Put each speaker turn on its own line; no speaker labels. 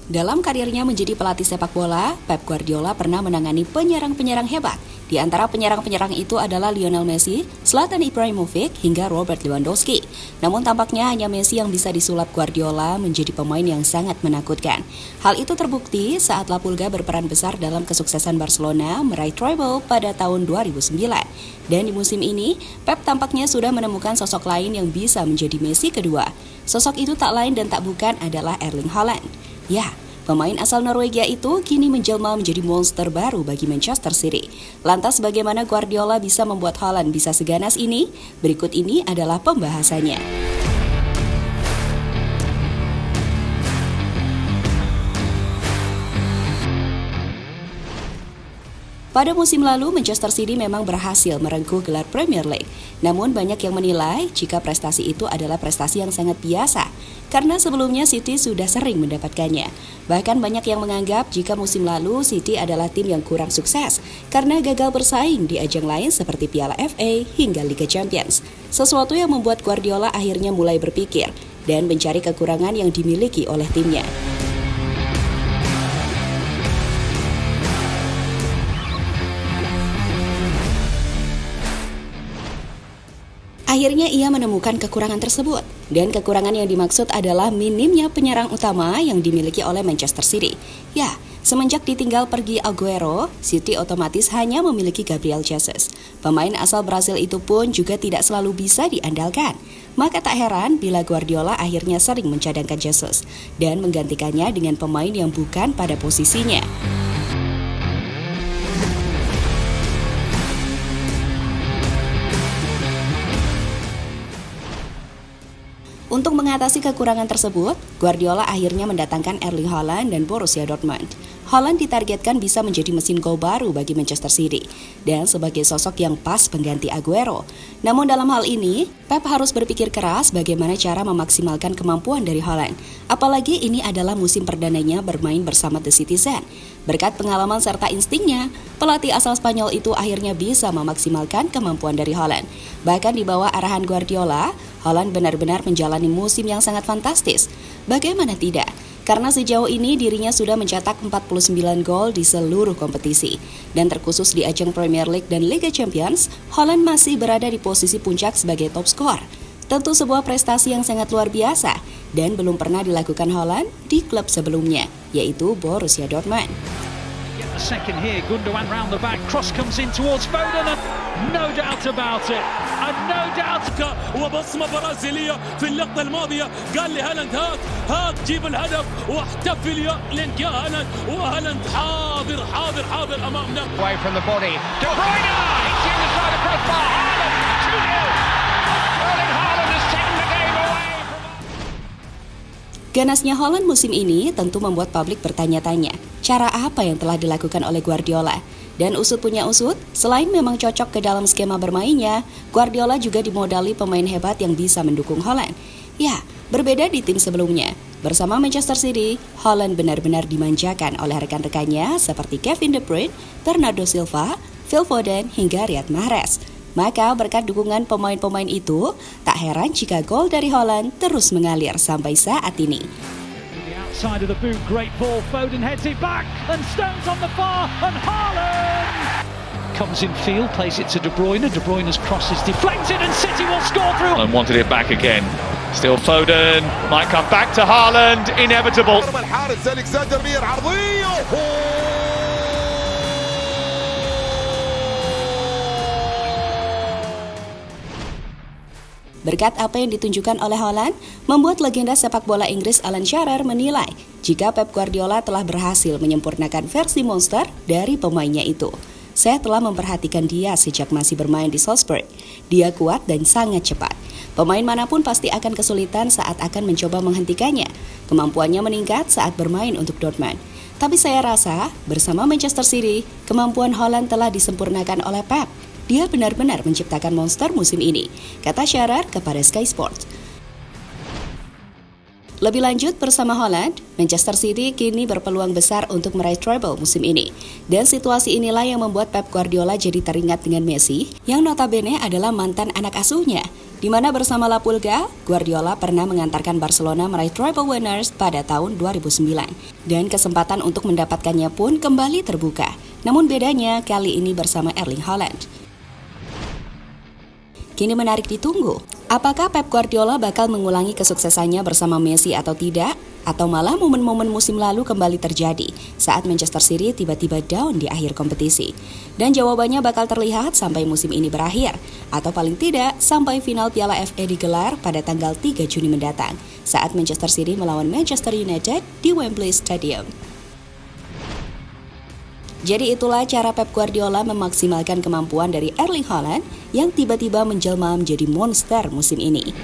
Dalam karirnya menjadi pelatih sepak bola, Pep Guardiola pernah menangani penyerang-penyerang hebat. Di antara penyerang-penyerang itu adalah Lionel Messi, Zlatan Ibrahimovic, hingga Robert Lewandowski. Namun tampaknya hanya Messi yang bisa disulap Guardiola menjadi pemain yang sangat menakutkan. Hal itu terbukti saat La Pulga berperan besar dalam kesuksesan Barcelona meraih treble pada tahun 2009. Dan di musim ini, Pep tampaknya sudah menemukan sosok lain yang bisa menjadi Messi kedua. Sosok itu tak lain dan tak bukan adalah Erling Haaland. Ya, pemain asal Norwegia itu kini menjelma menjadi monster baru bagi Manchester City. Lantas bagaimana Guardiola bisa membuat Haaland bisa seganas ini? Berikut ini adalah pembahasannya. Pada musim lalu, Manchester City memang berhasil merengkuh gelar Premier League. Namun banyak yang menilai jika prestasi itu adalah prestasi yang sangat biasa, karena sebelumnya City sudah sering mendapatkannya. Bahkan banyak yang menganggap jika musim lalu City adalah tim yang kurang sukses, karena gagal bersaing di ajang lain seperti Piala FA hingga Liga Champions. Sesuatu yang membuat Guardiola akhirnya mulai berpikir dan mencari kekurangan yang dimiliki oleh timnya. Akhirnya ia menemukan kekurangan tersebut, dan kekurangan yang dimaksud adalah minimnya penyerang utama yang dimiliki oleh Manchester City. Ya, semenjak ditinggal pergi Aguero, City otomatis hanya memiliki Gabriel Jesus. Pemain asal Brasil itu pun juga tidak selalu bisa diandalkan. Maka tak heran bila Guardiola akhirnya sering mencadangkan Jesus dan menggantikannya dengan pemain yang bukan pada posisinya. Untuk mengatasi kekurangan tersebut, Guardiola akhirnya mendatangkan Erling Haaland dan Borussia Dortmund. Haaland ditargetkan bisa menjadi mesin gol baru bagi Manchester City dan sebagai sosok yang pas pengganti Aguero. Namun dalam hal ini, Pep harus berpikir keras bagaimana cara memaksimalkan kemampuan dari Haaland. Apalagi ini adalah musim perdananya bermain bersama The Citizen. Berkat pengalaman serta instingnya, pelatih asal Spanyol itu akhirnya bisa memaksimalkan kemampuan dari Haaland. Bahkan di bawah arahan Guardiola, Haaland benar-benar menjalani musim yang sangat fantastis. Bagaimana tidak? Karena sejauh ini dirinya sudah mencetak 49 gol di seluruh kompetisi. Dan terkhusus di ajang Premier League dan Liga Champions, Haaland masih berada di posisi puncak sebagai top skor. Tentu sebuah prestasi yang sangat luar biasa dan belum pernah dilakukan Haaland di klub sebelumnya, yaitu Borussia Dortmund.
Second here, Gundogan round the back, cross comes in towards Foden, and no doubt about it, and no doubt.
وبصمة برازيلية في اللقطة الماضية قال لي هالاند هات جيب الهدف واحتفل يا لينك يا هالاند وهالاند حاضر أمامنا.
Away from the body, De Bruyne, he's in the side of crossbar, Haaland, 2-0. Erling Haaland has taken the game away.
Ganasnya Haaland musim ini tentu membuat publik bertanya-tanya, cara apa yang telah dilakukan oleh Guardiola? Dan usut punya usut, selain memang cocok ke dalam skema bermainnya, Guardiola juga dimodali pemain hebat yang bisa mendukung Haaland. Ya, berbeda di tim sebelumnya. Bersama Manchester City, Haaland benar-benar dimanjakan oleh rekan-rekannya seperti Kevin De Bruyne, Bernardo Silva, Phil Foden, hingga Riyad Mahrez. Maka berkat dukungan pemain-pemain itu, tak heran jika gol dari Haaland terus mengalir sampai saat ini.
Side of the boot, great ball, Foden heads it back, and Stones on the far, and Haaland comes in field, plays it to De Bruyne's cross is deflected, and City will score through.
And wanted it back again. Still Foden, might come back to Haaland, inevitable.
Berkat apa yang ditunjukkan oleh Haaland, membuat legenda sepak bola Inggris Alan Shearer menilai jika Pep Guardiola telah berhasil menyempurnakan versi monster dari pemainnya itu. Saya telah memperhatikan dia sejak masih bermain di Salzburg. Dia kuat dan sangat cepat. Pemain manapun pasti akan kesulitan saat akan mencoba menghentikannya. Kemampuannya meningkat saat bermain untuk Dortmund. Tapi saya rasa, bersama Manchester City, kemampuan Haaland telah disempurnakan oleh Pep. Dia benar-benar menciptakan monster musim ini, kata Shearer kepada Sky Sports. Lebih lanjut, bersama Haaland, Manchester City kini berpeluang besar untuk meraih treble musim ini. Dan situasi inilah yang membuat Pep Guardiola jadi teringat dengan Messi, yang notabene adalah mantan anak asuhnya. Di mana bersama La Pulga, Guardiola pernah mengantarkan Barcelona meraih treble winners pada tahun 2009. Dan kesempatan untuk mendapatkannya pun kembali terbuka. Namun bedanya kali ini bersama Erling Haaland. Kini menarik ditunggu, apakah Pep Guardiola bakal mengulangi kesuksesannya bersama Messi atau tidak? Atau malah momen-momen musim lalu kembali terjadi saat Manchester City tiba-tiba down di akhir kompetisi? Dan jawabannya bakal terlihat sampai musim ini berakhir, atau paling tidak sampai final Piala FA digelar pada tanggal 3 Juni mendatang saat Manchester City melawan Manchester United di Wembley Stadium. Jadi itulah cara Pep Guardiola memaksimalkan kemampuan dari Erling Haaland yang tiba-tiba menjelma menjadi monster musim ini.